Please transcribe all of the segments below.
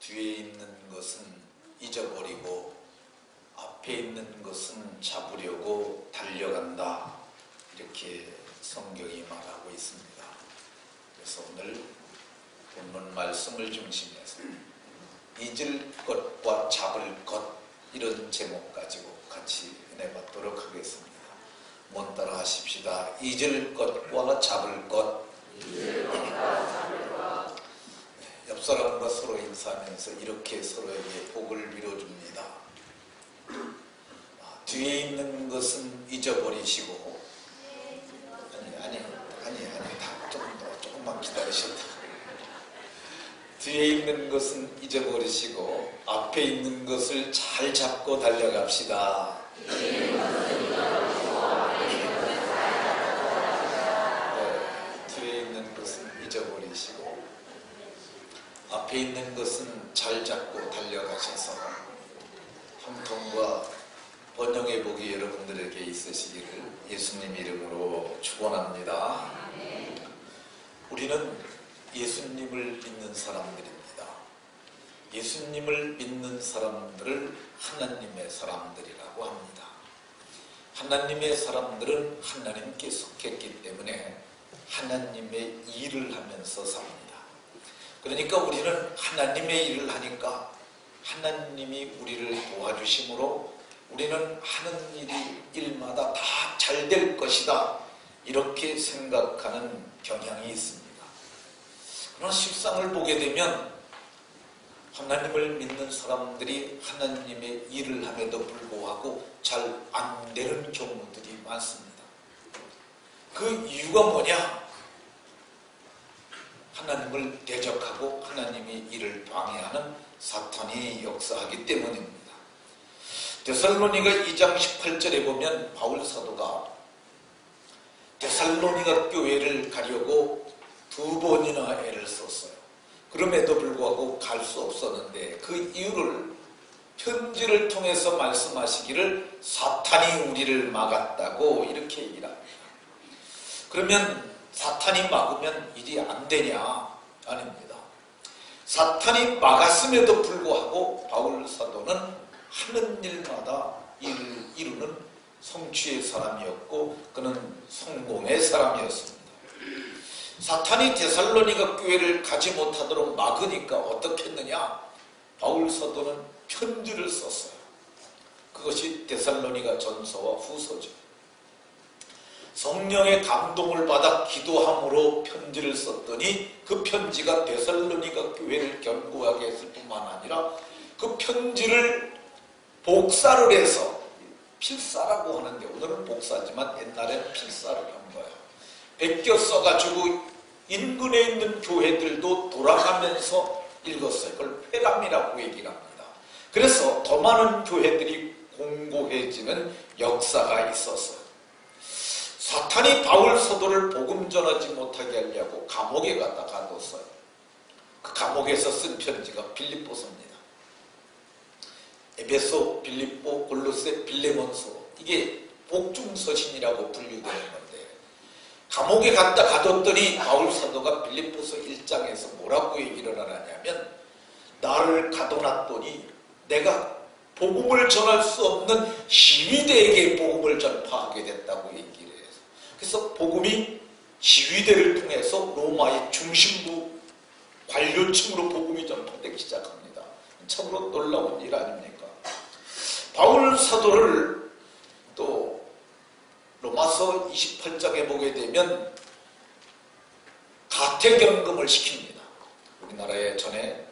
뒤에 있는 것은 잊어버리고 앞에 있는 것은 잡으려고 달려간다. 이렇게 성경이 말하고 있습니다. 그래서 오늘 본문 말씀을 중심해서 잊을 것과 잡을 것, 이런 제목 가지고 같이 은혜 받도록 하겠습니다. 먼 따라 하십시다. 잊을 것과 잡을 것. 옆 사람과 서로 인사하면서 이렇게 서로에게 복을 빌어줍니다. 뒤에 있는 것은 잊어버리시고, 조금만 기다리셨다. 뒤에 있는 것은 잊어버리시고 앞에 있는 것을 잘 잡고 달려갑시다. 뒤에 있는 것은 잊어버리시고 앞에 있는 것은 잘 잡고 달려가셔서 형통과 번영의 복이 여러분들에게 있으시기를 예수님 이름으로 축원합니다. 우리는 예수님을 믿는 사람들입니다. 예수님을 믿는 사람들을 하나님의 사람들이라고 합니다. 하나님의 사람들은 하나님께 속했기 때문에 하나님의 일을 하면서 삽니다. 그러니까 우리는 하나님의 일을 하니까 하나님이 우리를 도와주심으로 우리는 하는 일마다 다 잘 될 것이다, 이렇게 생각하는 경향이 있습니다. 그러나 실상을 보게 되면 하나님을 믿는 사람들이 하나님의 일을 함에도 불구하고 잘 안 되는 경우들이 많습니다. 그 이유가 뭐냐? 하나님을 대적하고 하나님의 일을 방해하는 사탄이 역사하기 때문입니다. 데살로니가 2장 18절에 보면 바울 사도가 데살로니가 교회를 가려고 2번이나 애를 썼어요. 그럼에도 불구하고 갈 수 없었는데 그 이유를 편지를 통해서 말씀하시기를 사탄이 우리를 막았다고 이렇게 얘기를 합니다. 그러면 사탄이 막으면 일이 안 되냐? 아닙니다. 사탄이 막았음에도 불구하고 바울 사도는 하는 일마다 일을 이루는 성취의 사람이었고 그는 성공의 사람이었습니다. 사탄이 데살로니가 교회를 가지 못하도록 막으니까 어떻게 했느냐? 바울 사도는 편지를 썼어요. 그것이 데살로니가 전서와 후서죠. 성령의 감동을 받아 기도함으로 편지를 썼더니 그 편지가 데살로니가 교회를 견고하게 했을 뿐만 아니라 그 편지를 복사를 해서, 필사라고 하는데 오늘은 복사지만 옛날엔 필사를 한 거예요. 베껴 써가지고 인근에 있는 교회들도 돌아가면서 읽었어요. 그걸 회람이라고 얘기를 합니다. 그래서 더 많은 교회들이 공고해지는 역사가 있었어요. 사탄이 바울 사도를 복음 전하지 못하게 하려고 감옥에 갖다 가뒀어요. 그 감옥에서 쓴 편지가 빌립보서입니다. 에베소, 빌립보, 골로새, 빌레몬서, 이게 복중서신이라고 분류되는 건데 감옥에 갖다 가뒀더니 바울 사도가 빌립보서 1장에서 뭐라고 얘기를 하냐면 나를 가둬놨더니 내가 복음을 전할 수 없는 시위대에게 복음을 전파하게 됐다고 얘기를 해서, 그래서 복음이 시위대를 통해서 로마의 중심부 관료층으로 복음이 전파되기 시작합니다. 참으로 놀라운 일 아닙니까? 바울 사도를 또 로마서 28장에 보게 되면 가택연금을 시킵니다. 우리나라의 전에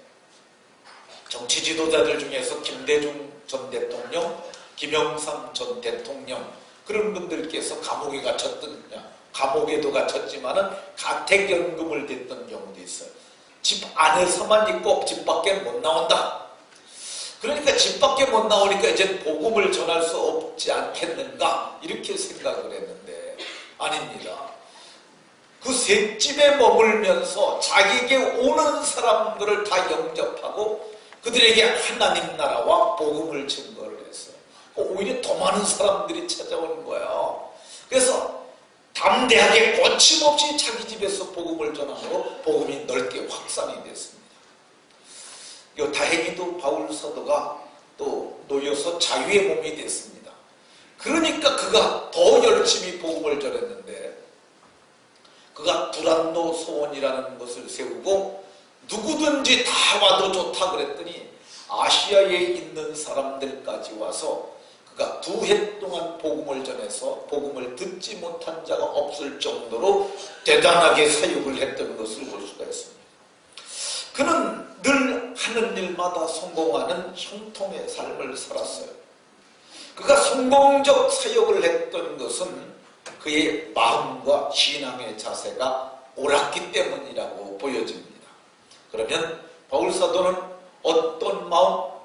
정치 지도자들 중에서 김대중 전 대통령, 김영삼 전 대통령, 그런 분들께서 감옥에 감옥에도 갇혔지만은 가택연금을 댔던 경우도 있어요. 집 안에서만 있고 집 밖에 못 나온다. 그러니까 집 밖에 못 나오니까 이제 복음을 전할 수 없지 않겠는가, 이렇게 생각을 했는데 아닙니다. 그 셋집에 머물면서 자기에게 오는 사람들을 다 영접하고 그들에게 하나님 나라와 복음을 증거를 했어요. 오히려 더 많은 사람들이 찾아오는 거예요. 그래서 담대하게 거침없이 자기 집에서 복음을 전하므로 복음이 넓게 확산이 됐습니다. 다행히도 바울 사도가 또 놓여서 자유의 몸이 됐습니다. 그러니까 그가 더 열심히 복음을 전했는데, 그가 두란노 소원이라는 것을 세우고 누구든지 다 와도 좋다 그랬더니 아시아에 있는 사람들까지 와서 그가 2해 동안 복음을 전해서 복음을 듣지 못한 자가 없을 정도로 대단하게 사역을 했던 것을 볼 수가 있습니다. 그는 늘 하는 일마다 성공하는 형통의 삶을 살았어요. 그가 성공적 사역을 했던 것은 그의 마음과 신앙의 자세가 옳았기 때문이라고 보여집니다. 그러면 바울 사도는 어떤 마음,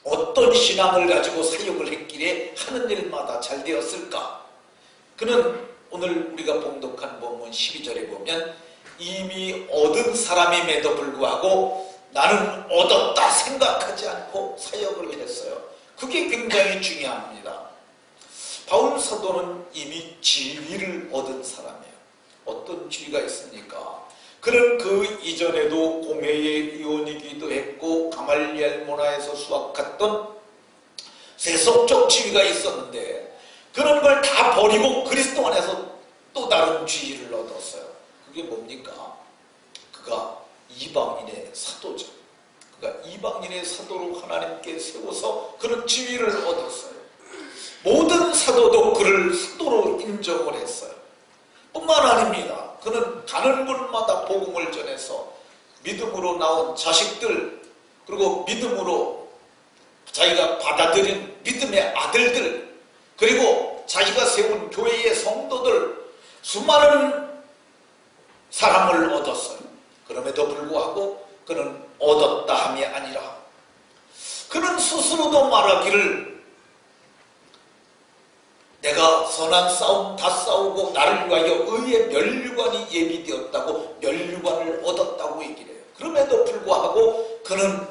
어떤 신앙을 가지고 사역을 했기에 하는 일마다 잘 되었을까? 그는 오늘 우리가 봉독한 본문 12절에 보면 이미 얻은 사람임에도 불구하고 나는 얻었다 생각하지 않고 사역을 했어요. 그게 굉장히 중요합니다. 바울 사도는 이미 지위를 얻은 사람이에요. 어떤 지위가 있습니까? 그는 그 이전에도 공회의 의원이기도 했고 가말리엘 문화에서 수학했던 세속적 지위가 있었는데, 그런 걸 다 버리고 그리스도 안에서 또 다른 지위를 얻었어요. 그게 뭡니까? 그가 이방인의 사도죠. 그가 이방인의 사도로 하나님께 세워서 그런 지위를 얻었어요. 모든 사도도 그를 사도로 인정을 했어요. 뿐만 아닙니다. 그는 가는 곳마다 복음을 전해서 믿음으로 낳은 자식들, 그리고 믿음으로 자기가 받아들인 믿음의 아들들, 그리고 자기가 세운 교회의 성도들, 수많은 사람을 얻었어요. 그럼에도 불구하고 그는 얻었다 함이 아니라 그는 스스로도 말하기를 내가 선한 싸움 다 싸우고 나를 위하여 의의 면류관이 예비되었다고 면류관을 얻었다고 얘기를 해요. 그럼에도 불구하고 그는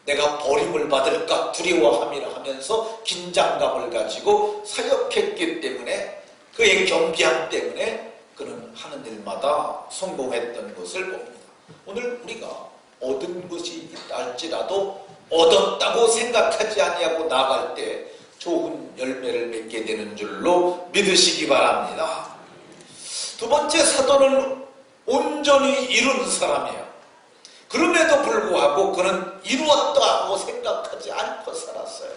내가 버림을 받을까 두려워함이라 하면서 긴장감을 가지고 사역했기 때문에, 그의 겸비함 때문에 그는 하는 일마다 성공했던 것을 봅니다. 오늘 우리가 얻은 것이 있다 할지라도 얻었다고 생각하지 아니하고 나갈 때 좋은 열매를 맺게 되는 줄로 믿으시기 바랍니다. 두 번째 사도는 온전히 이룬 사람이에요. 그럼에도 불구하고 그는 이루었다고 생각하지 않고 살았어요.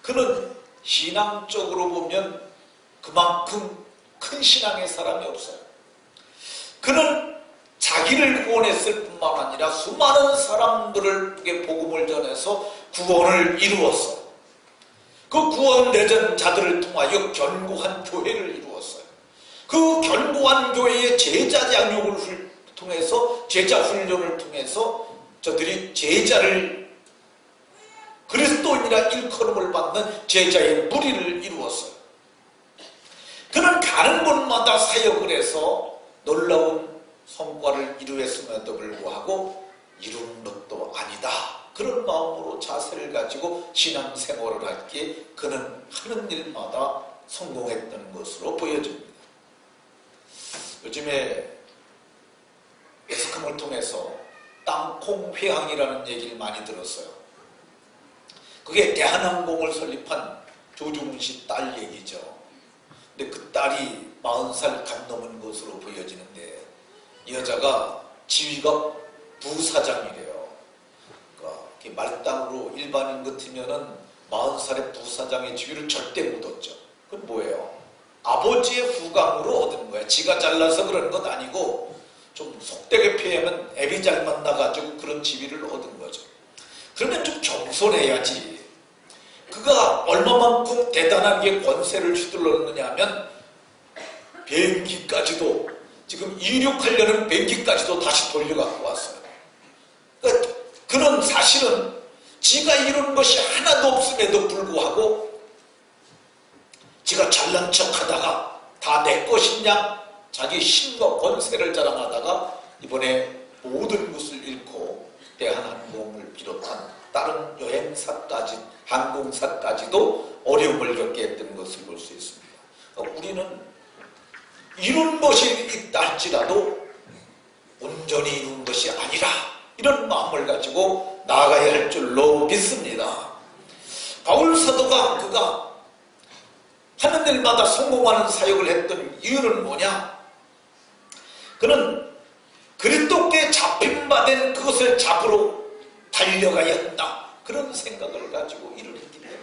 그는 신앙적으로 보면 그만큼 큰 신앙의 사람이 없어요. 그는 자기를 구원했을 뿐만 아니라 수많은 사람들에게 복음을 전해서 구원을 이루었어요. 그 구원되던 자들을 통하여 견고한 교회를 이루었어요. 그 견고한 교회의 제자 양육을 통해서, 제자 훈련을 통해서 저들이 제자를, 그리스도인이라 일컬음을 받는 제자의 무리를 이루었어요. 그는 가는 곳마다 사역을 해서 놀라운 성과를 이루었음에도 불구하고 이룬 것도 아니다, 그런 마음으로 자세를 가지고 신앙생활을 할기에 그는 하는 일마다 성공했던 것으로 보여집니다. 요즘에 매스컴을 통해서 땅콩 회항이라는 얘기를 많이 들었어요. 그게 대한항공을 설립한 조중훈 씨 딸 얘기죠. 근데 그 딸이 40살 간 넘은 것으로 보여지는데, 이 여자가 지위가 부사장이래요. 그러니까 말단으로 일반인 같으면은 40살의 부사장의 지위를 절대 못 얻죠. 그건 뭐예요? 아버지의 후광으로 얻은 거야. 지가 잘나서 그런 건 아니고, 좀 속되게 표현하면 애비 잘 만나가지고 그런 지위를 얻은 거죠. 그러면 좀 겸손해야지. 그가 얼마만큼 대단하게 권세를 휘둘렀느냐 하면 비행기까지도, 지금 이륙하려는 비행기까지도 다시 돌려갖고 왔어요. 그러니까 그는 사실은 지가 이룬 것이 하나도 없음에도 불구하고 지가 잘난 척하다가 다 내 것이냐 자기 힘과 권세를 자랑하다가 이번에 모든 것을 잃고 대한항공을 비롯한 다른 여행사까지, 항공사까지도 어려움을 겪게 했던 것을 볼 수 있습니다. 그러니까 우리는 이룬 것이 있다 할지라도 온전히 이룬 것이 아니라 이런 마음을 가지고 나아가야 할 줄로 믿습니다. 바울 사도가 그가 하는 일마다 성공하는 사역을 했던 이유는 뭐냐? 그는 그리스도께 잡힌바된 그것을 잡으러 달려가야 한다. 그런 생각을 가지고 일을 했기 때문에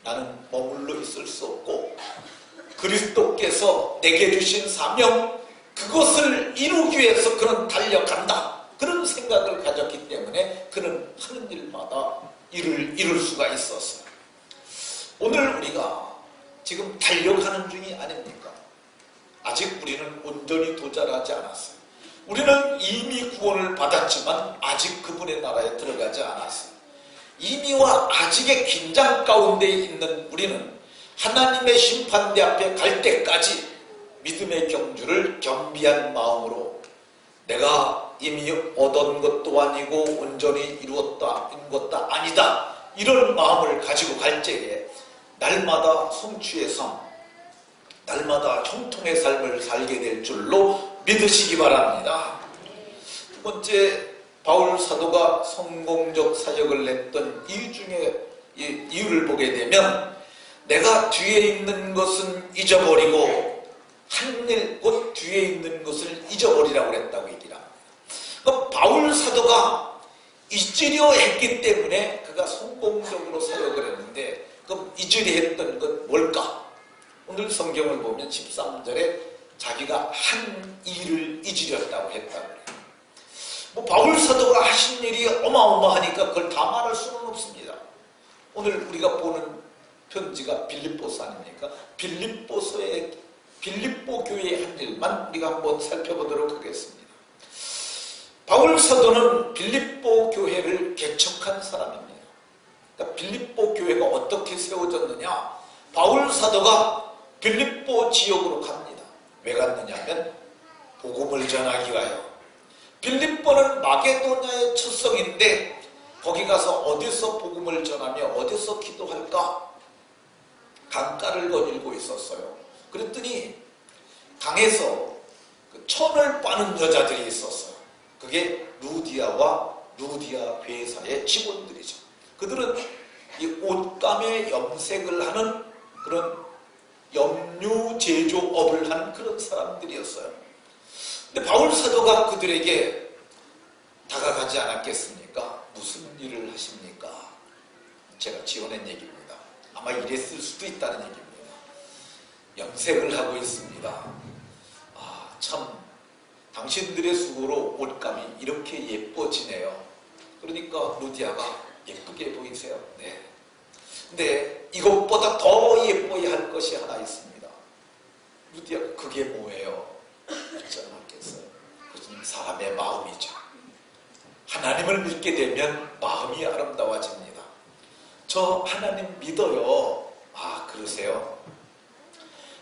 나는 머물러 있을 수 없고 그리스도께서 내게 주신 사명 그것을 이루기 위해서 그는 달려간다. 그런 생각을 가졌기 때문에 그는 하는 일마다 일을 이룰 수가 있었어요. 오늘 우리가 지금 달려가는 중이 아닙니까? 아직 우리는 온전히 도달하지 않았어요. 우리는 이미 구원을 받았지만 아직 그분의 나라에 들어가지 않았어요. 이미와 아직의 긴장 가운데 있는 우리는 하나님의 심판대 앞에 갈 때까지 믿음의 경주를 겸비한 마음으로 내가 이미 얻은 것도 아니고 온전히 이룬 것도 아니다. 이런 마음을 가지고 갈 때에 날마다 성취의 삶, 날마다 형통의 삶을 살게 될 줄로 믿으시기 바랍니다. 두 번째, 바울 사도가 성공적 사역을 했던 이유 중에 이유를 보게 되면 내가 뒤에 있는 것은 잊어버리고 한 일 곧 뒤에 있는 것을 잊어버리라고 했다고 얘기를 합니다. 그러니까 바울 사도가 잊으려 했기 때문에 그가 성공적으로 사역을 했는데 그럼 잊으려 했던 건 뭘까? 오늘 성경을 보면 13절에 자기가 한 일을 잊으렸다고 했다고 해요. 뭐 바울 사도가 하신 일이 어마어마하니까 그걸 다 말할 수는 없습니다. 오늘 우리가 보는 편지가 빌립보서 아닙니까? 빌립보 교회의 한 일만 우리가 한번 살펴보도록 하겠습니다. 바울 사도는 빌립보 교회를 개척한 사람입니다. 그러니까 빌립보 교회가 어떻게 세워졌느냐? 바울 사도가 빌립보 지역으로 갑니다. 왜 갔느냐 하면 복음을 전하기 위하여. 빌립보는 마게도냐의 첫성인데 거기 가서 어디서 복음을 전하며 어디서 기도할까? 강가를 거닐고 있었어요. 그랬더니 강에서 그 천을 빠는 여자들이 있었어요. 그게 루디아와 루디아 회사의 직원들이죠. 그들은 이 옷감에 염색을 하는 그런 염료 제조업을 하는 그런 사람들이었어요. 근데 바울 사도가 그들에게 다가가지 않았겠습니까? 무슨 일을 하십니까? 제가 지어낸 얘기입니다. 아마 이랬을 수도 있다는 얘기입니다. 염색을 하고 있습니다. 참 당신들의 수고로 옷감이 이렇게 예뻐지네요. 그러니까 루디아가 예쁘게 보이세요. 네. 근데 이것보다 더 예뻐야 할 것이 하나 있습니다. 루디아가 그게 뭐예요? 그렇지 않겠어요? 그것은 사람의 마음이죠. 하나님을 믿게 되면 마음이 아름다워집니다. 저 하나님 믿어요. 그러세요?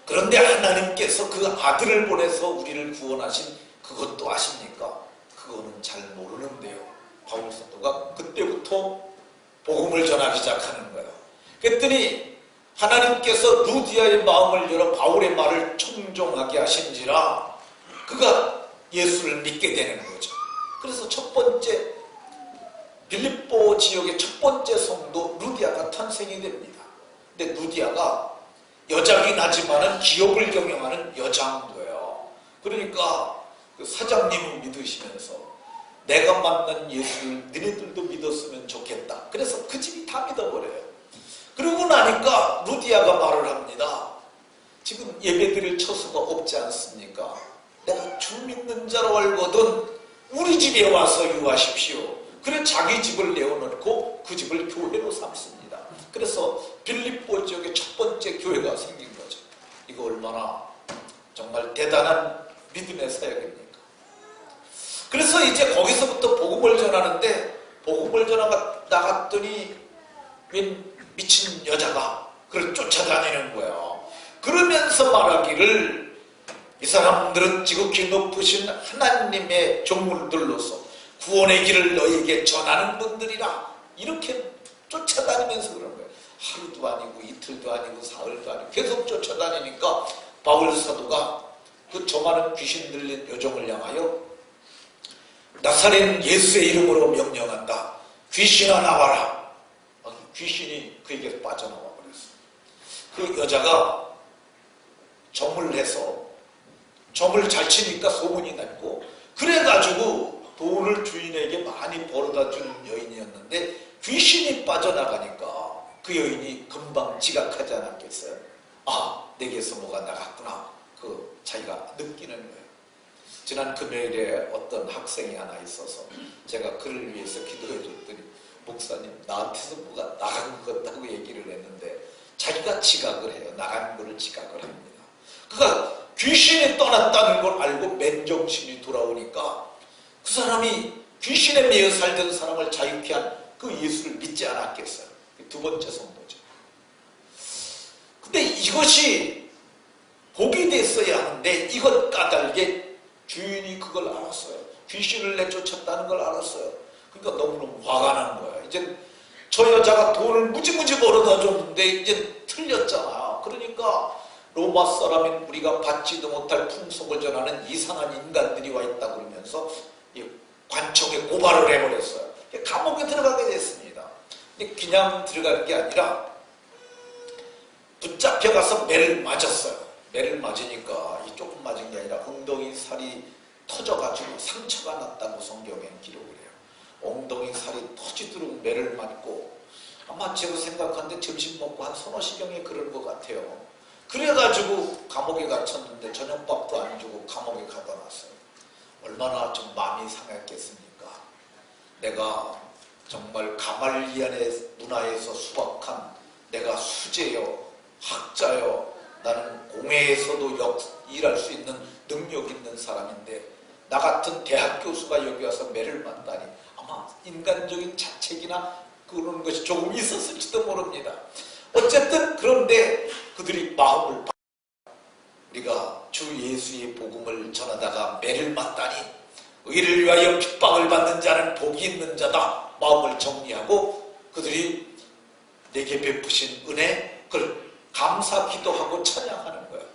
그런데 하나님께서 그 아들을 보내서 우리를 구원하신 그것도 아십니까? 그거는 잘 모르는데요. 바울 사도가 그때부터 복음을 전하기 시작하는 거예요. 그랬더니 하나님께서 루디아의 마음을 열어 바울의 말을 청종하게 하신지라 그가 예수를 믿게 되는 거죠. 그래서 첫 번째 빌립보 지역의 첫 번째 성도 루디아가 탄생이 됩니다. 근데 루디아가 여자긴 하지만은 기업을 경영하는 여장도예요. 그러니까 그 사장님을 믿으시면서 내가 만난 예수를 너네들도 믿었으면 좋겠다. 그래서 그 집이 다 믿어버려요. 그러고 나니까 루디아가 말을 합니다. 지금 예배드릴 처소가 없지 않습니까? 내가 주 믿는 자로 알거든 우리 집에 와서 유하십시오. 그래 자기 집을 내어놓고 그 집을 교회로 삼습니다. 그래서 빌립보 지역의 첫 번째 교회가 생긴 거죠. 이거 얼마나 정말 대단한 믿음의 사역입니까? 그래서 이제 거기서부터 복음을 전하는데 복음을 전하가 나갔더니 웬 미친 여자가 그를 쫓아다니는 거예요. 그러면서 말하기를 이 사람들은 지극히 높으신 하나님의 종물들로서 구원의 길을 너에게 전하는 분들이라 이렇게 쫓아다니면서 그런 거예요. 하루도 아니고 이틀도 아니고 사흘도 아니고 계속 쫓아다니니까 바울 사도가 그 저 많은 귀신 들린 여종을 향하여 나사렛 예수의 이름으로 명령한다. 귀신아 나와라. 귀신이 그에게서 빠져나와 버렸어요. 그 여자가 점을 해서 점을 잘 치니까 소문이 났고, 그래가지고 돈을 주인에게 많이 벌어다 주는 여인이었는데 귀신이 빠져나가니까 그 여인이 금방 지각하지 않았겠어요? 아, 내게서 뭐가 나갔구나. 그 자기가 느끼는 거예요. 지난 금요일에 어떤 학생이 하나 있어서 제가 그를 위해서 기도해 줬더니, 목사님, 나한테서 뭐가 나간 것 같다고 얘기를 했는데 자기가 지각을 해요. 나간 거를 지각을 합니다. 그가 귀신이 떠났다는 걸 알고 맨정신이 돌아오니까 그 사람이 귀신에 매여 살던 사람을 자유케 한 그 예수를 믿지 않았겠어요. 두 번째 선보죠. 근데 이것이 복이 됐어야 하는데 이것 까닭에 주인이 그걸 알았어요. 귀신을 내쫓았다는 걸 알았어요. 그러니까 너무너무 화가 난 거야. 이제 저 여자가 돈을 무지무지 벌어다 줬는데 이제 틀렸잖아. 그러니까 로마 사람인 우리가 받지도 못할 풍속을 전하는 이상한 인간들이 와 있다 그러면서 관청에 고발을 해버렸어요. 감옥에 들어가게 됐습니다. 근데 그냥 들어갈 게 아니라 붙잡혀가서 매를 맞았어요. 매를 맞으니까 이 조금 맞은 게 아니라 엉덩이 살이 터져가지고 상처가 났다고 성경엔 기록을 해요. 엉덩이 살이 터지도록 매를 맞고, 아마 제가 생각하는데 점심 먹고 한 서너 시경에 그럴 것 같아요. 그래가지고 감옥에 갇혔는데 저녁밥도 안 주고 감옥에 가다 놨어요. 얼마나 좀 마음이 상했겠습니까? 내가 정말 가말리안의 문화에서 수박한 내가 수재요, 학자요, 나는 공회에서도 일할 수 있는 능력 있는 사람인데 나 같은 대학 교수가 여기 와서 매를 맞다니, 아마 인간적인 자책이나 그런 것이 조금 있었을지도 모릅니다. 어쨌든 그런데 그들이 마음을 우리가 주 예수의 복음을 전하다가 매를 맞다니, 의를 위하여 핍박을 받는 자는 복이 있는 자다 마음을 정리하고 그들이 내게 베푸신 은혜, 그걸 감사 기도하고 찬양하는 거예요.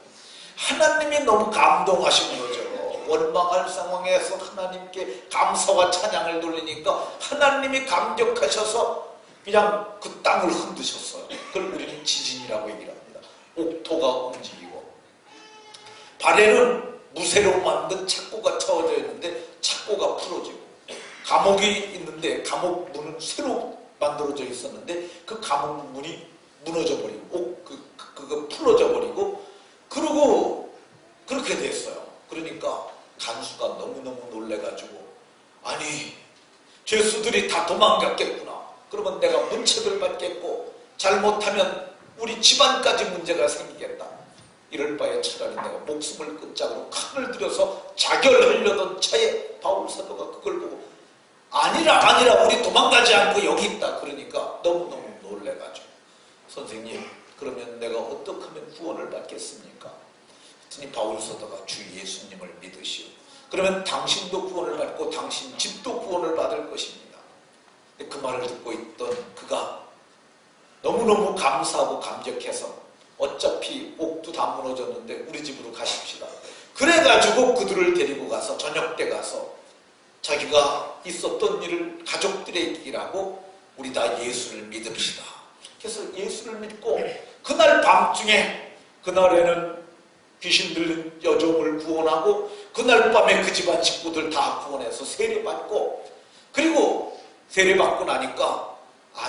하나님이 너무 감동하신 거죠. 원망할 상황에서 하나님께 감사와 찬양을 돌리니까 하나님이 감격하셔서 그냥 그 땅을 흔드셨어요. 그걸 우리는 지진이라고 얘기를 합니다. 옥토가 움직이고, 발에는 무쇠로 만든 착고가 쳐져 있는데 착고가 풀어지고, 감옥이 있는데 감옥 문은 새로 만들어져 있었는데 그 감옥 문이 무너져 버리고 그거 풀어져 버리고, 그러고 그렇게 됐어요. 그러니까 간수가 너무너무 놀래가지고, 아니 죄수들이 다 도망갔겠구나. 그러면 내가 문책을 받겠고 잘못하면 우리 집안까지 문제가 생기겠다. 이럴 바에 차라리 내가 목숨을 끝자고 칼을 들여서 자결하려던 차에 바울 사도가 그걸 보고 아니라 우리 도망가지 않고 여기 있다. 그러니까 너무너무 놀래가지고, 선생님 그러면 내가 어떻게 하면 구원을 받겠습니까? 그랬더니 바울 사도가 주 예수님을 믿으시오. 그러면 당신도 구원을 받고 당신 집도 구원을 받을 것입니다. 그 말을 듣고 있던 그가 너무너무 감사하고 감격해서 어차피 옥도 다 무너졌는데 우리 집으로 가십시다. 그래가지고 그들을 데리고 가서 저녁 때 가서 자기가 있었던 일을 가족들에게 얘기를 하고 우리 다 예수를 믿읍시다. 그래서 예수를 믿고 그날 밤중에, 그날에는 귀신 들린 여종을 구원하고 그날 밤에 그 집안 식구들 다 구원해서 세례받고, 그리고 세례받고 나니까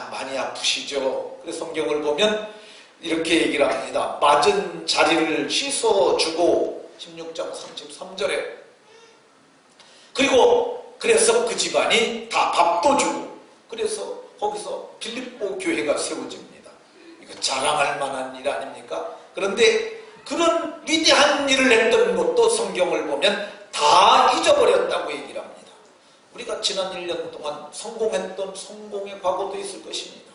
많이 아프시죠. 그래서 성경을 보면 이렇게 얘기를 합니다. 맞은 자리를 씻어주고 16장 33절에, 그리고 그래서 그 집안이 다 밥도 주고, 그래서 거기서 빌립보 교회가 세워집니다. 이거 자랑할 만한 일 아닙니까? 그런데 그런 위대한 일을 했던 것도 성경을 보면 다 잊어버렸다고 얘기를 합니다. 우리가 지난 1년 동안 성공했던 성공의 과거도 있을 것입니다.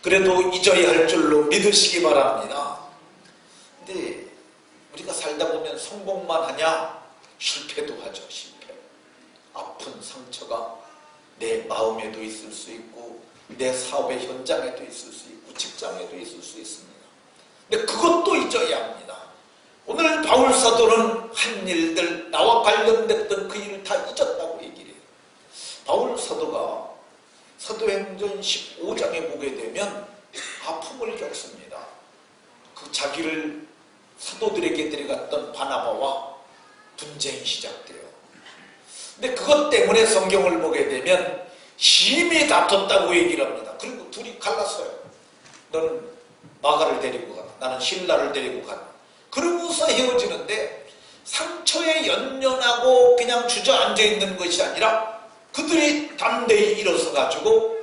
그래도 잊어야 할 줄로 믿으시기 바랍니다. 근데 우리가 살다 보면 성공만 하냐? 실패도 하죠. 실패. 아픈 상처가 내 마음에도 있을 수 있고 내 사업의 현장에도 있을 수 있고 직장에도 있을 수 있습니다. 근데 그것도 잊어야 합니다. 오늘 바울 사도는 한 일들, 나와 관련됐던 그 일을 다 잊었다고 얘기를 해요. 바울 사도가 사도행전 15장에 보게 되면 아픔을 겪습니다. 그 자기를 사도들에게 데려갔던 바나바와 분쟁이 시작돼요. 근데 그것 때문에 성경을 보게 되면 심히 다퉜다고 얘기를 합니다. 그리고 둘이 갈랐어요. 너는 마가를 데리고 가, 나는 신라를 데리고 가. 그러고서 헤어지는데 상처에 연연하고 그냥 주저앉아 있는 것이 아니라 그들이 담대히 일어서 가지고,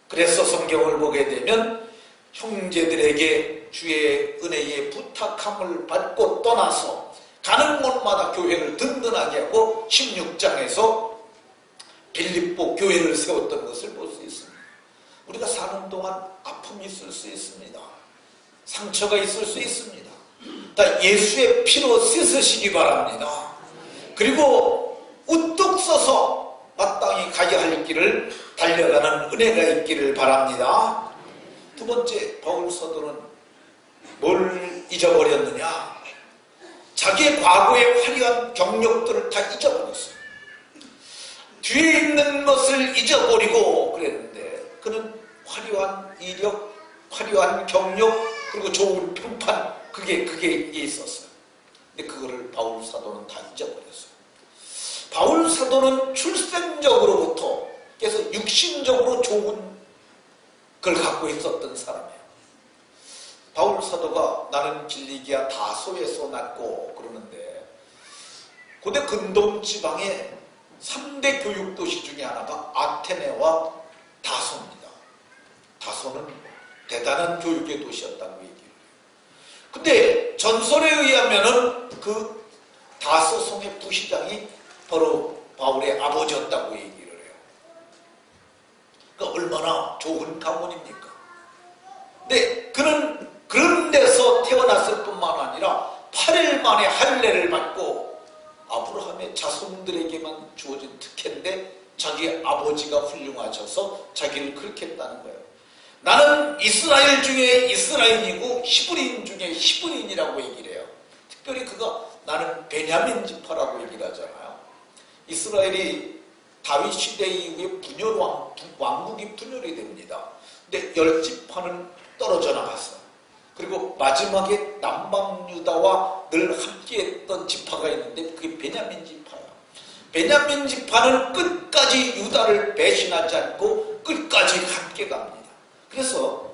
그래서 성경을 보게 되면 형제들에게 주의 은혜의 부탁함을 받고 떠나서 가는 곳마다 교회를 든든하게 하고 16장에서 빌립보 교회를 세웠던 것을 볼 수 있습니다. 우리가 사는 동안 아픔이 있을 수 있습니다. 상처가 있을 수 있습니다. 다 예수의 피로 씻으시기 바랍니다. 그리고 우뚝 서서 마땅히 가야 할 길을 달려가는 은혜가 있기를 바랍니다. 두 번째, 바울 사도는 뭘 잊어버렸느냐? 자기의 과거의 화려한 경력들을 다 잊어버렸어요. 뒤에 있는 것을 잊어버리고 그랬는데, 그는 화려한 이력, 화려한 경력, 그리고 좋은 평판, 그게 있었어요. 근데 그거를 바울 사도는 다 잊어버렸어요. 바울 사도는 출생적으로부터 그래서 육신적으로 좋은 걸 갖고 있었던 사람이에요. 바울 사도가 나는 길리기아 다소에서 났고 그러는데, 고대 근동 지방의 3대 교육도시 중에 하나가 아테네와 다소입니다. 다소는 대단한 교육의 도시였다고 얘기해요. 근데 전설에 의하면은 그 다소 성의 부시장이 바로 바울의 아버지였다고 얘기를 해요. 그러니까 얼마나 좋은 가문입니까? 근데 그는 그런 데서 태어났을 뿐만 아니라 8일 만에 할례를 받고 아브라함의 자손들에게만 주어진 특혜인데 자기 아버지가 훌륭하셔서 자기를 그렇게 했다는 거예요. 나는 이스라엘 중에 이스라엘이고 히브리인 중에 히브리인이라고 얘기를 해요. 특별히 그가 나는 베냐민 지파라고 얘기를 하잖아요. 이스라엘이 다윗 시대 이후에 왕국이 분열이 됩니다. 근데 10지파는 떨어져 나갔어요. 그리고 마지막에 남방 유다와 늘 함께했던 지파가 있는데 그게 베냐민 지파예요. 베냐민 지파는 끝까지 유다를 배신하지 않고 끝까지 함께 갑니다. 그래서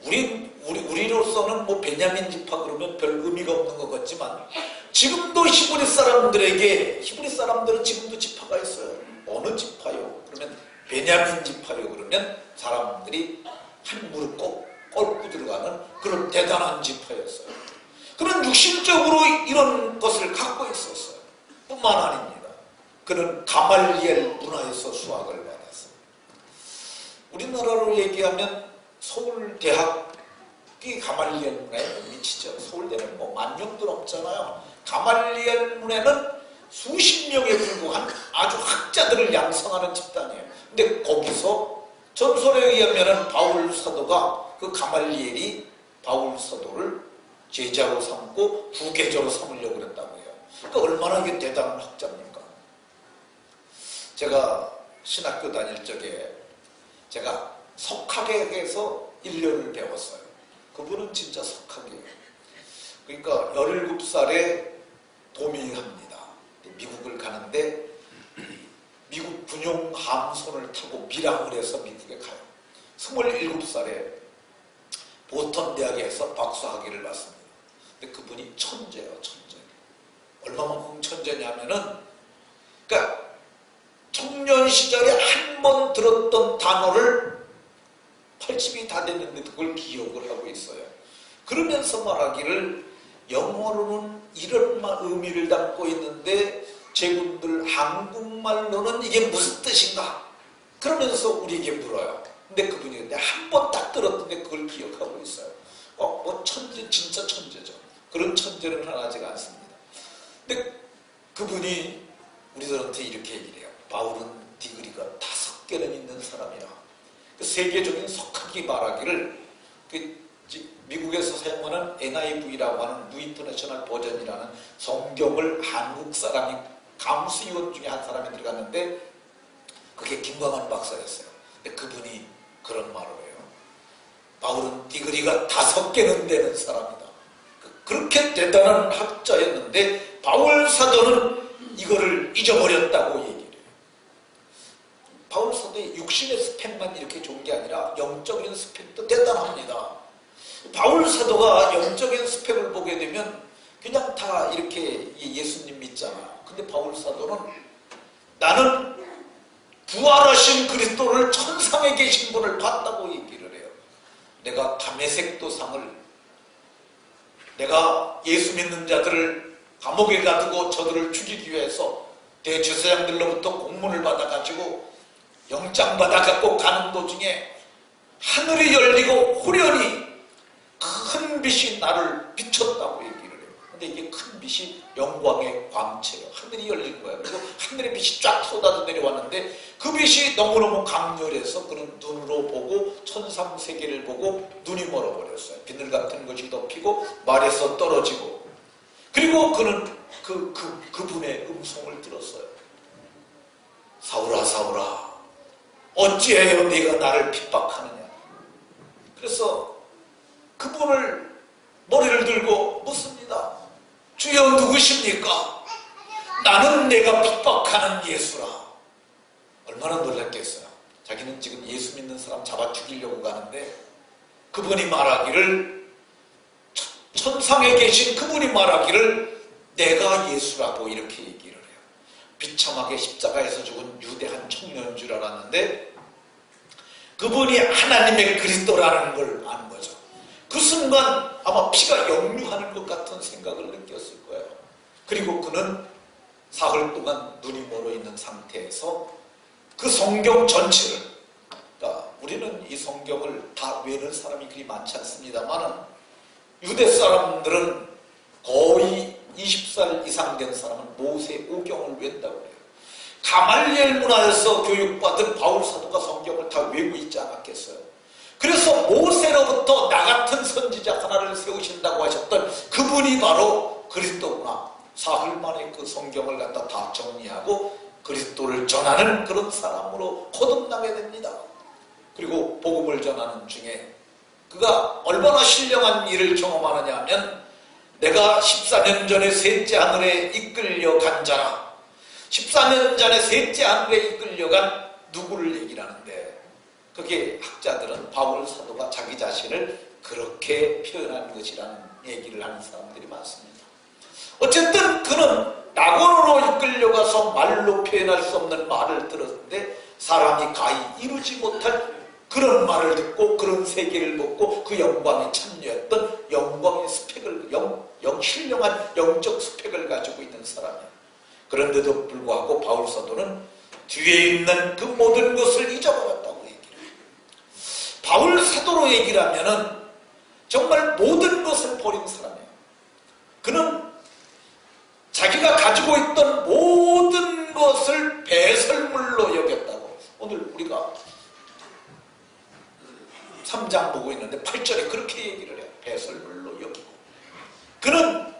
우리로서는 뭐 베냐민 지파 그러면 별 의미가 없는 것 같지만, 지금도 히브리 사람들은 지금도 지파가 있어요. 어느 지파요? 그러면 베냐민 지파요. 그러면 사람들이 한 무릎 꿇고 들어가는 그런 대단한 지파였어요. 그런 육신적으로 이런 것을 갖고 있었어요. 뿐만 아닙니다. 그는 가말리엘 문화에서 수학을 받았어요. 우리나라로 얘기하면 서울대학이 가말리엘 문화에 미치죠. 서울대는 뭐 10,000명도 넘잖아요. 가말리엘 문화는 수십 명에 불과한 아주 학자들을 양성하는 집단이에요. 근데 거기서 전설에 의하면 바울 사도가 그 가말리엘이 바울 사도를 제자로 삼고 후계자로 삼으려고 그랬다고 해요. 그러니까 얼마나 이게 대단한 학자입니까? 제가 신학교 다닐 적에 제가 석학에서 1년을 배웠어요. 그분은 진짜 석학이에요. 그러니까 17살에 도미합니다. 미국을 가는데 미국 군용 함선을 타고 밀항을 해서 미국에 가요. 27살에 보스턴 대학에서 박사학위를 받습니다. 근데 그분이 천재예요, 천재. 얼마만큼 천재냐면은, 그러니까 청년 시절에 한 번 들었던 단어를 80이 다 됐는데 그걸 기억을 하고 있어요. 그러면서 말하기를 영어로는 이런 의미를 담고 있는데 제군들 한국말로는 이게 무슨 뜻인가? 그러면서 우리에게 물어요. 근데 그분이 한 번 딱 들었는데 그걸 기억하고 있어요. 뭐 천재, 진짜 천재죠. 그런 천재는 하나지가 않습니다. 근데 그분이 우리들한테 이렇게 얘기를 해요. 바울은 디그리가 5개는 있는 사람이야. 그 세계적인 석학이 말하기를 미국에서 사용하는 NIV라고 하는 뉴 인터내셔널 버전이라는 성경을 한국 사람이 감수위원 중에 한 사람이 들어갔는데 그게 김광환 박사였어요. 근데 그분이 그런 말을 해요. 바울은 띠그리가 5개는 되는 사람이다. 그렇게 대단한 학자였는데 바울 사도는 이거를 잊어버렸다고 얘기를 해요. 바울 사도의 육신의 스펙만 이렇게 좋은 게 아니라 영적인 스펙도 대단합니다. 바울 사도가 영적인 스펙을 보게 되면 그냥 다 이렇게 예수님 믿잖아. 근데 바울 사도는 나는 부활하신 그리스도를 천상에 계신 분을 봤다고 얘기를 해요. 내가 다메섹 도상을, 내가 예수 믿는 자들을 감옥에 가두고 저들을 죽이기 위해서 대제사장들로부터 공문을 받아가지고 영장 받아갖고 가는 도중에 하늘이 열리고 호련히 큰 빛이 나를 비췄다고 얘기를 해요. 근데 이게 큰 빛이 영광의 광채예요. 하늘이 열린 거예요. 그리고 하늘의 빛이 쫙 쏟아져 내려왔는데 그 빛이 너무너무 강렬해서 그는 눈으로 보고 천상 세계를 보고 눈이 멀어버렸어요. 비늘 같은 것이 덮이고 말에서 떨어지고, 그리고 그는 그분의 음성을 들었어요. 사울아 사울아 어찌하여 네가 나를 핍박하느냐. 그래서 그분을 머리를 들고 묻습니다. 주여 누구십니까? 나는 내가 핍박하는 예수라. 얼마나 놀랐겠어요. 자기는 지금 예수 믿는 사람 잡아 죽이려고 가는데 그분이 말하기를, 천상에 계신 그분이 말하기를 내가 예수라고 이렇게 얘기를 해요. 비참하게 십자가에서 죽은 유대한 청년인 줄 알았는데 그분이 하나님의 그리스도라는 걸 아는 거죠. 그 순간 아마 피가 역류하는 것 같은 생각을 느꼈을 거예요. 그리고 그는 사흘 동안 눈이 멀어 있는 상태에서 그 성경 전체를, 그러니까 우리는 이 성경을 다 외우는 사람이 그리 많지 않습니다만 유대 사람들은 거의 20살 이상 된 사람은 모세 오경을 외운다고 해요. 가말리엘 문화에서 교육받은 바울 사도가 성경을 다 외우고 있지 않았겠어요. 그래서 모세로부터 나 같은 선지자 하나를 세우신다고 하셨던 그분이 바로 그리스도구나. 사흘 만에 그 성경을 갖다 다 정리하고 그리스도를 전하는 그런 사람으로 거듭나게 됩니다. 그리고 복음을 전하는 중에 그가 얼마나 신령한 일을 경험하느냐 하면, 내가 14년 전에 셋째 하늘에 이끌려 간 자라. 14년 전에 셋째 하늘에 이끌려간 누구를 얘기를 하는데, 그게 학자들은 바울 사도가 자기 자신을 그렇게 표현한 것이라는 얘기를 하는 사람들이 많습니다. 어쨌든 그는 낙원으로 이끌려가서 말로 표현할 수 없는 말을 들었는데 사람이 가히 이루지 못할 그런 말을 듣고 그런 세계를 보고 그 영광에 참여했던 영광의 스펙을, 신령한 영적 스펙을 가지고 있는 사람이에요. 그런데도 불구하고 바울 사도는 뒤에 있는 그 모든 것을 잊어버렸다고 얘기를 해요. 바울 사도로 얘기를 하면은 정말 모든 것을 버린 사람이에요. 그는 자기가 가지고 있던 모든 것을 배설물로 여겼다고. 오늘 우리가 3장 보고 있는데 8절에 그렇게 얘기를 해요. 배설물로 여기고. 그는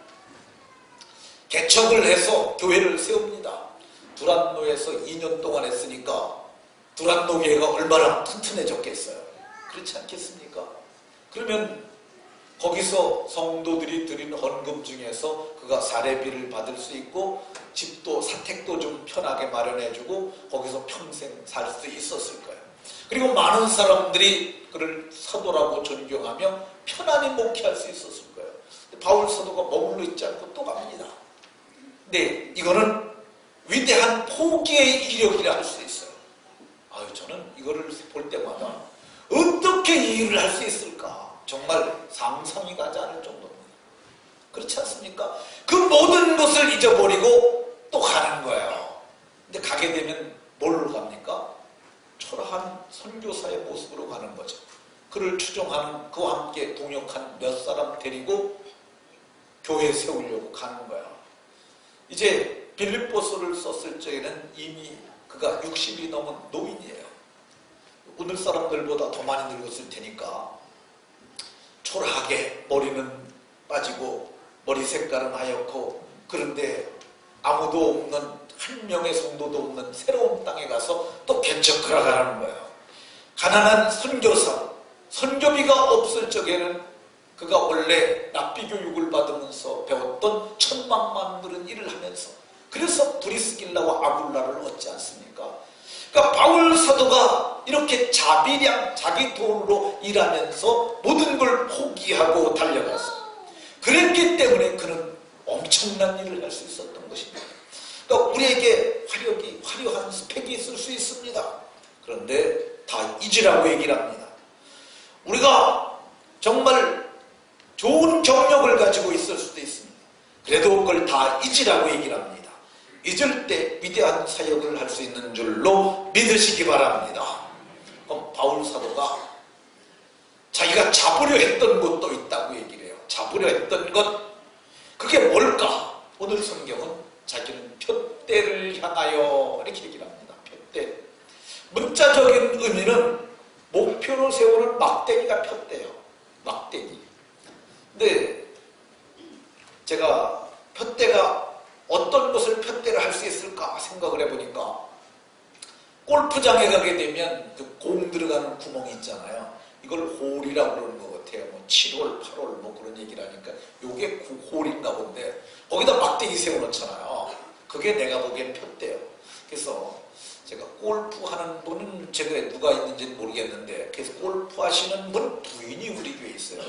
개척을 해서 교회를 세웁니다. 두란노에서 2년 동안 했으니까 두란노 교회가 얼마나 튼튼해졌겠어요. 그렇지 않겠습니까? 그러면 거기서 성도들이 드린 헌금 중에서 그가 사례비를 받을 수 있고 집도 사택도 좀 편하게 마련해주고 거기서 평생 살 수 있었을 거예요. 그리고 많은 사람들이 그를 사도라고 존경하며 편안히 목회할 수 있었을 거예요. 바울 사도가 머물러 있지 않고 또 갑니다. 근데 이거는 위대한 포기의 이력이라 할 수 있어요. 저는 이거를 볼 때마다 어떻게 이 일을 할 수 있을까? 정말 상상이 가지 않을 정도입니다. 그렇지 않습니까? 그 모든 것을 잊어버리고 또 가는 거예요. 근데 가게 되면 뭘로 갑니까? 초라한 선교사의 모습으로 가는 거죠. 그를 추종하는, 그와 함께 동역한 몇 사람 데리고 교회 세우려고 가는 거야. 이제 빌립보서를 썼을 적에는 이미 그가 60이 넘은 노인이에요. 오늘 사람들보다 더 많이 늙었을 테니까 초라하게 머리는 빠지고 머리 색깔은 하얗고, 그런데 아무도 없는 한 명의 성도도 없는 새로운 땅에 가서 또 개척 걸어가는 거예요. 가난한 선교사, 선교비가 없을 적에는 그가 원래 랍비 교육을 받으면서 배웠던 천막만 그런 일을 하면서, 그래서 브리스길라와 아굴라를 얻지 않습니까? 그러니까 바울 사도가 이렇게 자비량, 자기 돈으로 일하면서 모든 걸 포기하고 달려가서 그랬기 때문에 그는 엄청난 일을 할 수 있었던 것입니다. 그러니까 우리에게 화려한 스펙이 있을 수 있습니다. 그런데 다 잊으라고 얘기를 합니다. 우리가 정말 좋은 경력을 가지고 있을 수도 있습니다. 그래도 그걸 다 잊으라고 얘기를 합니다. 잊을 때 위대한 사역을 할 수 있는 줄로 믿으시기 바랍니다. 그럼 바울 사도가 자기가 잡으려 했던 것도 있다고 얘기를 해요. 잡으려 했던 것, 그게 뭘까? 오늘 성경은 자기는 푯대를 향하여 이렇게 얘기를 합니다. 푯대. 문자적인 의미는 목표로 세우는 막대기가 푯대요. 막대기. 근데 제가 푯대가 어떤 것을 푯대를 할 수 있을까 생각을 해보니까, 골프장에 가게 되면 그 공 들어가는 구멍이 있잖아요. 이걸 홀이라고 그러는 것 같아요. 뭐 7홀, 8홀 뭐 그런 얘기를 하니까 요게 9홀인가 본데 거기다 막대기 세워놓잖아요. 그게 내가 보기엔 푯대요. 그래서 제가 골프 하는 분은 제가 누가 있는지는 모르겠는데, 그래서 골프 하시는 분 부인이 우리 교회에 있어요.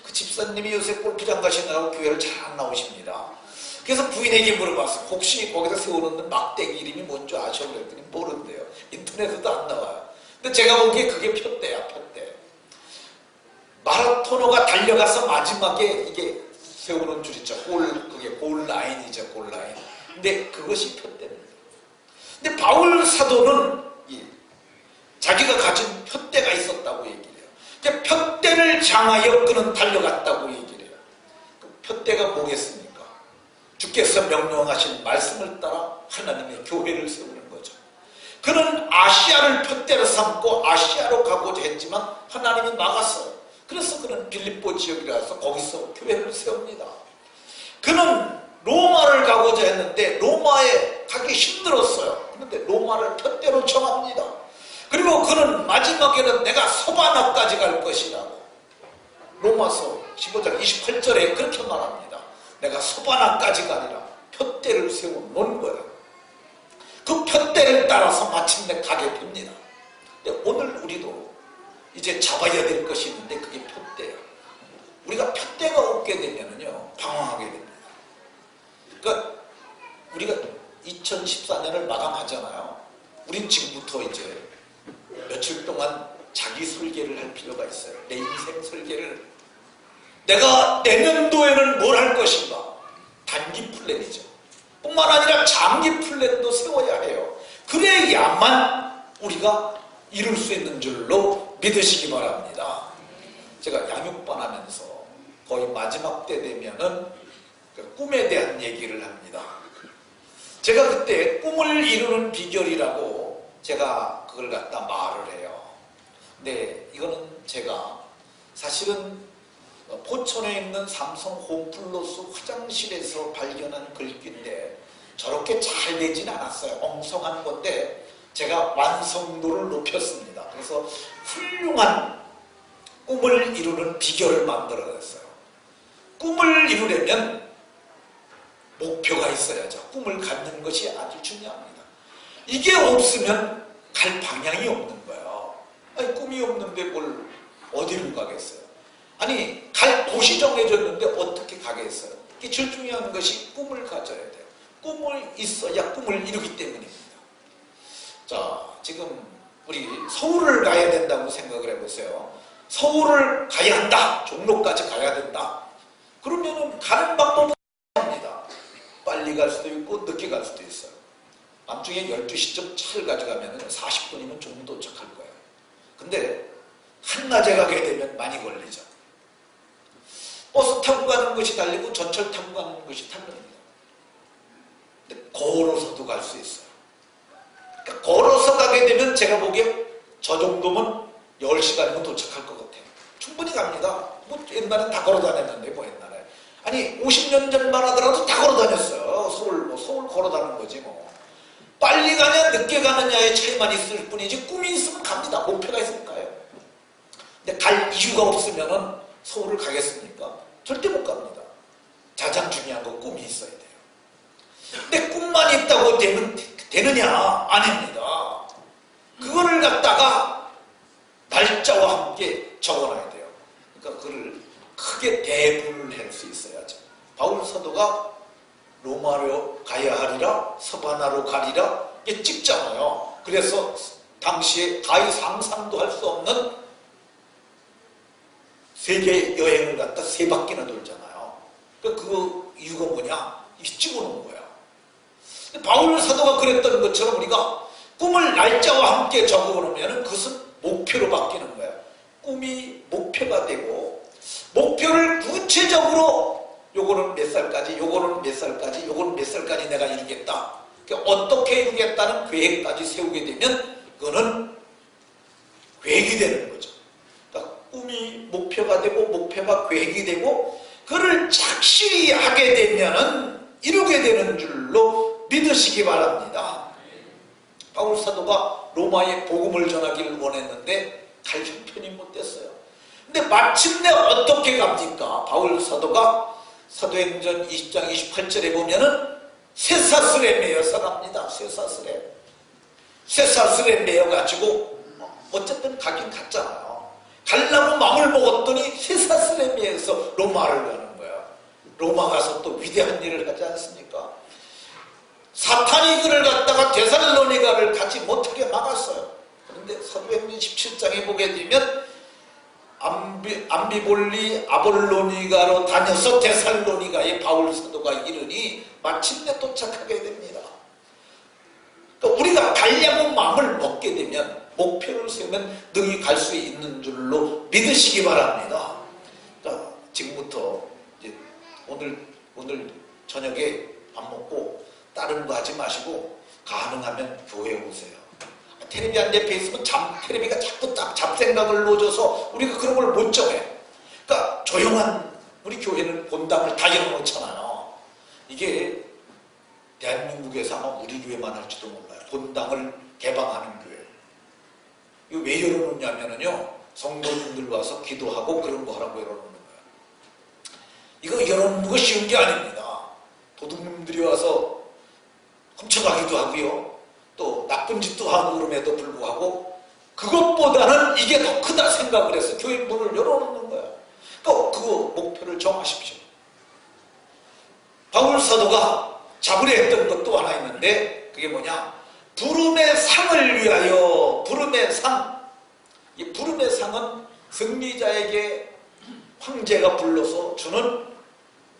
그 집사님이 요새 골프장 가시느라고 교회를 잘 안 나오십니다. 그래서 부인에게 물어봤어요. 혹시 거기다 세워놓는 막대기 이름이 뭔지 아셔? 그랬더니 모른대요. 인터넷에도 안 나와요. 근데 제가 보기에 그게 푯대야, 푯대. 마라토너가 달려가서 마지막에 이게 세우는 줄 있죠. 그게 골라인이죠, 골라인. 근데 그것이 푯대입니다. 근데 바울 사도는 자기가 가진 푯대가 있었다고 얘기를 해요. 그러니까 푯대를 향하여 그는 달려갔다고 얘기를 해요. 그 푯대가 뭐겠습니까? 주께서 명령하신 말씀을 따라 하나님의 교회를 세우는 거죠. 그는 아시아를 푯대로 삼고 아시아로 가고자 했지만 하나님이 막았어요. 그래서 그는 빌립보 지역이라서 거기서 교회를 세웁니다. 그는 로마를 가고자 했는데 로마에 가기 힘들었어요. 그런데 로마를 푯대로 정합니다. 그리고 그는 마지막에는 내가 소바나까지 갈 것이라고, 로마서 15장 28절에 그렇게 말합니다. 내가 소바나까지 가리라. 푯대를 세워놓은 거예요. 그 푯대를 따라서 마침내 가게 됩니다. 근데 오늘 우리도 이제 잡아야 될 것이 있는데 그게 푯대예요. 우리가 푯대가 없게 되면요 방황하게 됩니다. 그러니까 우리가 2014년을 마감하잖아요. 우린 지금부터 이제 며칠 동안 자기 설계를 할 필요가 있어요. 내 인생 설계를. 내가 내년도에는 뭘 할 것인가? 단기 플랜이죠. 뿐만 아니라 장기 플랜도 세워야 해요. 그래야만 우리가 이룰 수 있는 줄로 믿으시기 바랍니다. 제가 양육반 하면서 거의 마지막 때 되면은 그 꿈에 대한 얘기를 합니다. 제가 그때 꿈을 이루는 비결이라고 제가 그걸 갖다 말을 해요. 근데 이거는 제가 사실은 포천에 있는 삼성 홈플러스 화장실에서 발견한 글귀인데 저렇게 잘 되진 않았어요. 엉성한 건데 제가 완성도를 높였습니다. 그래서 훌륭한 꿈을 이루는 비결을 만들어냈어요. 꿈을 이루려면 목표가 있어야죠. 꿈을 갖는 것이 아주 중요합니다. 이게 없으면 갈 방향이 없는 거예요. 아니, 꿈이 없는데 뭘 어디를 가겠어요? 아니, 갈 곳이 정해졌는데 어떻게 가겠어요? 이게 제일 중요한 것이 꿈을 가져야 돼요. 꿈을 있어야 꿈을 이루기 때문입니다. 자, 지금 우리 서울을 가야 된다고 생각을 해보세요. 서울을 가야 한다. 종로까지 가야 된다. 그러면은 가는 방법은 합니다. 빨리 갈 수도 있고 늦게 갈 수도 있어요. 밤중에 12시쯤 차를 가져가면 40분이면 종로 도착할 거예요. 근데 한낮에 가게 되면 많이 걸리죠. 버스 타고 가는 것이 달리고 전철 타고 가는 것이 다릅니다. 근데 걸어서도 갈 수 있어요. 그러니까 걸어서 가게 되면 제가 보기에 저 정도면 10시간이면 도착할 것 같아요. 충분히 갑니다. 뭐 옛날엔 다 걸어 다녔는데 뭐 옛날에. 아니 50년 전만 하더라도 다 걸어 다녔어요. 서울 걸어 다니는 거지 뭐. 빨리 가냐 늦게 가느냐의 차이만 있을 뿐이지 꿈이 있으면 갑니다. 목표가 있으면 가요. 근데 갈 이유가 없으면은 서울을 가겠습니까? 절대 못 갑니다. 가장 중요한 건 꿈이 있어야 돼요. 근데 꿈만 있다고 되느냐? 아닙니다. 그거를 갖다가 날짜와 함께 적어놔야 돼요. 그러니까 그걸 크게 대분을 할 수 있어야죠. 바울 사도가 로마로 가야 하리라, 서바나로 가리라 이게 찍잖아요. 그래서 당시에 가히 상상도 할 수 없는 세계 여행을 갖다 3바퀴나 돌잖아요. 그 이유가 뭐냐? 이게 찍어놓은 거야. 바울 사도가 그랬던 것처럼 우리가 꿈을 날짜와 함께 적어놓으면 그것은 목표로 바뀌는 거예요. 꿈이 목표가 되고 목표를 구체적으로 요거는 몇 살까지, 요거는 몇 살까지, 요거는 몇 살까지 내가 이루겠다. 그러니까 어떻게 이루겠다는 계획까지 세우게 되면 그거는 계획이 되는 거죠. 그러니까 꿈이 목표가 되고 목표가 계획이 되고 그를 착실히 하게 되면은 이루게 되는 줄로 믿으시기 바랍니다. 바울 사도가 로마에 복음을 전하기를 원했는데 갈 형편이 못 됐어요. 근데 마침내 어떻게 갑니까? 바울 사도가 사도행전 20장 28절에 보면은 쇠사슬에 매여서 갑니다. 쇠사슬에 매여가지고 어쨌든 가긴 갔잖아요. 가려고 마음을 먹었더니 쇠사슬에 매여서 로마를 가는 거야. 로마 가서 또 위대한 일을 하지 않습니까? 사탄이 그를 갖다가 데살로니가를 가지 못하게 막았어요. 그런데 사도행전 17장에 보게 되면 암비볼리 아볼로니가로 다녀서 데살로니가에 바울 사도가 이르니 마침내 도착하게 됩니다. 그러니까 우리가 가려고 마음을 먹게 되면 목표를 세우면 능히 갈 수 있는 줄로 믿으시기 바랍니다. 그러니까 지금부터 이제 오늘 저녁에 밥 먹고 다른 거 하지 마시고 가능하면 교회에 오세요. 텔레비 안 옆에 있으면 텔레비가 자꾸 잡생각을 놓아줘서 우리가 그런 걸 못 정해. 그러니까 조용한 우리 교회는 본당을 다 열어놓잖아요. 이게 대한민국에서 아마 우리 교회만 할지도 몰라요. 본당을 개방하는 교회. 이거 왜 열어놓냐면요. 성도님들 와서 기도하고 그런 거 하라고 열어놓는 거예요. 이거 열어놓는 거 쉬운 게 아닙니다. 도둑놈들이 와서 훔쳐가기도 하고요. 또 나쁜 짓도 하고 그럼에도 불구하고 그것보다는 이게 더 크다 생각을 해서 교회 문을 열어놓는 거야. 그러니까 그거 목표를 정하십시오. 바울 사도가 잡으려 했던 것도 하나 있는데 그게 뭐냐? 부름의 상을 위하여. 부름의 상. 이 부름의 상은 승리자에게 황제가 불러서 주는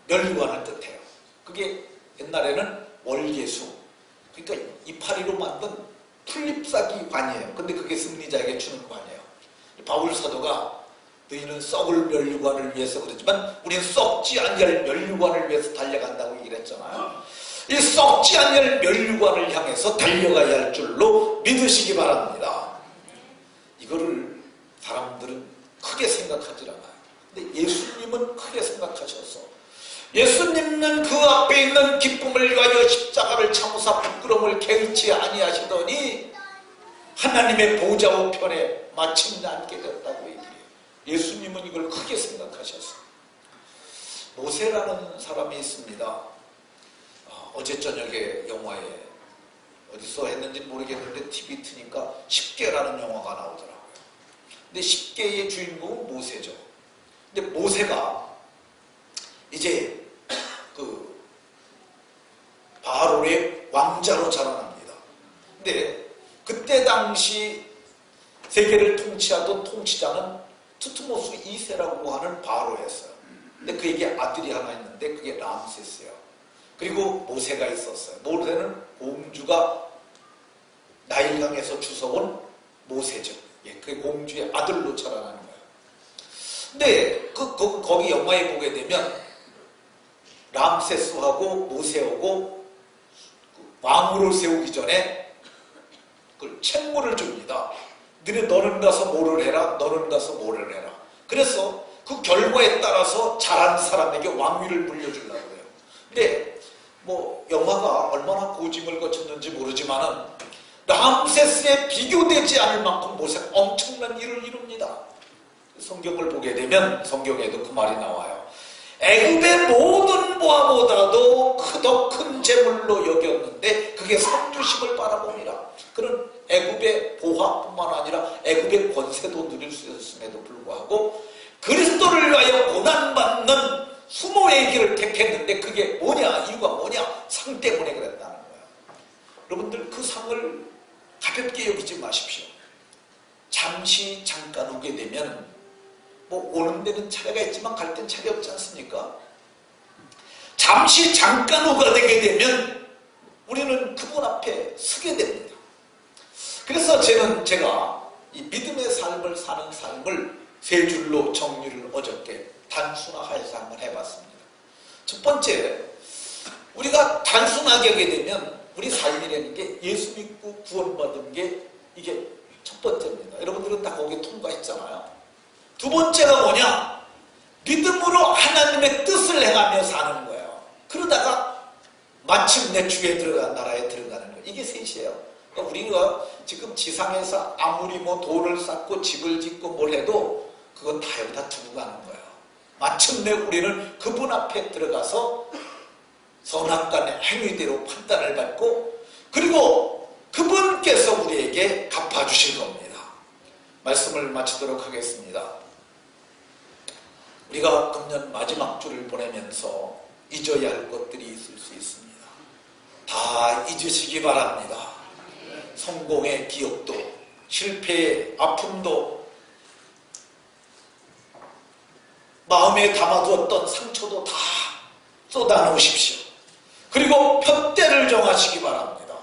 멸관을 뜻해요. 그게 옛날에는 월계수. 그러니까 이파리로 만든 풀잎사기 관이에요. 근데 그게 승리자에게 주는 관이에요. 바울 사도가 너희는 썩을 면류관을 위해서 그러지만 우리는 썩지 않을 면류관을 위해서 달려간다고 얘기를 했잖아요. 이 썩지 않을 면류관을 향해서 달려가야 할 줄로 믿으시기 바랍니다. 이거를 사람들은 크게 생각하지 않아요. 근데 예수님은 크게 생각하셔서 예수님은 그 앞에 있는 기쁨을 위하여 십자가를 참으사 부끄러움을 개의치 아니하시더니 하나님의 보좌 우편에 마침내 앉게 됐다고 얘기해요. 예수님은 이걸 크게 생각하셨어요. 모세라는 사람이 있습니다. 어제 저녁에 영화에 어디서 했는지 모르겠는데 TV 트니까 10개라는 영화가 나오더라고요. 근데 10개의 주인공은 모세죠. 근데 모세가 이제 그 바로의 왕자로 자라납니다. 근데 그때 당시 세계를 통치하던 통치자는 투트모스 2세라고 하는 바로였어요. 근데 그에게 아들이 하나 있는데 그게 람세스예요. 그리고 모세가 있었어요. 모세는 공주가 나일강에서 주워온 모세죠. 그 공주의 아들로 자라나는 거예요. 근데 거기 영화에 보게 되면 람세스하고 모세하고 왕으로 세우기 전에 그 책무를 줍니다. 너는 가서 뭐를 해라, 너는 가서 뭐를 해라. 그래서 그 결과에 따라서 잘한 사람에게 왕위를 물려주려고 해요. 근데 뭐 영화가 얼마나 고증을 거쳤는지 모르지만은 람세스에 비교되지 않을 만큼 모세가 엄청난 일을 이룹니다. 성경을 보게 되면 성경에도 그 말이 나와요. 애굽의 모든 보화보다도 더 큰 재물로 여겼는데 그게 성주심을 바라봅니다. 그런 애굽의 보화뿐만 아니라 애굽의 권세도 누릴 수 있었음에도 불구하고 그리스도를 위하여 고난받는 수모의 길을 택했는데 그게 뭐냐? 이유가 뭐냐? 상 때문에 그랬다는 거예요. 여러분들 그 상을 가볍게 여기지 마십시오. 잠시 잠깐 오게 되면 뭐 오는 데는 차례가 있지만 갈 땐 차례 없지 않습니까? 잠시 잠깐 오가 되게 되면 우리는 그분 앞에 서게 됩니다. 그래서 제가 이 믿음의 삶을 사는 삶을 세 줄로 정리를 어저께 단순화해서 한번 해봤습니다. 첫 번째, 우리가 단순하게 하게 되면 우리 삶이라는 게 예수 믿고 구원받은 게 이게 첫 번째입니다. 여러분들은 다 거기에 통과했잖아요. 두 번째가 뭐냐? 믿음으로 하나님의 뜻을 행하며 사는 거예요. 그러다가 마침내 주에 들어간 나라에 들어가는 거예요. 이게 셋이에요. 그러니까 우리가 지금 지상에서 아무리 뭐 돈을 쌓고 집을 짓고 뭘 해도 그건 다 여기다 두고 가는 거예요. 마침내 우리는 그분 앞에 들어가서 선악간의 행위대로 판단을 받고 그리고 그분께서 우리에게 갚아주실 겁니다. 말씀을 마치도록 하겠습니다. 우리가 금년 마지막 주를 보내면서 잊어야 할 것들이 있을 수 있습니다. 다 잊으시기 바랍니다. 성공의 기억도 실패의 아픔도 마음에 담아두었던 상처도 다 쏟아놓으십시오. 그리고 편대를 정하시기 바랍니다.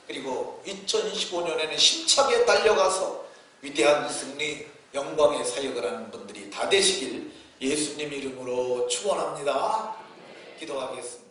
그리고 2025년에는 힘차게 달려가서 위대한 승리, 영광의 사역을 하는 분들이 다 되시길 예수님 이름으로 축원합니다. 기도하겠습니다.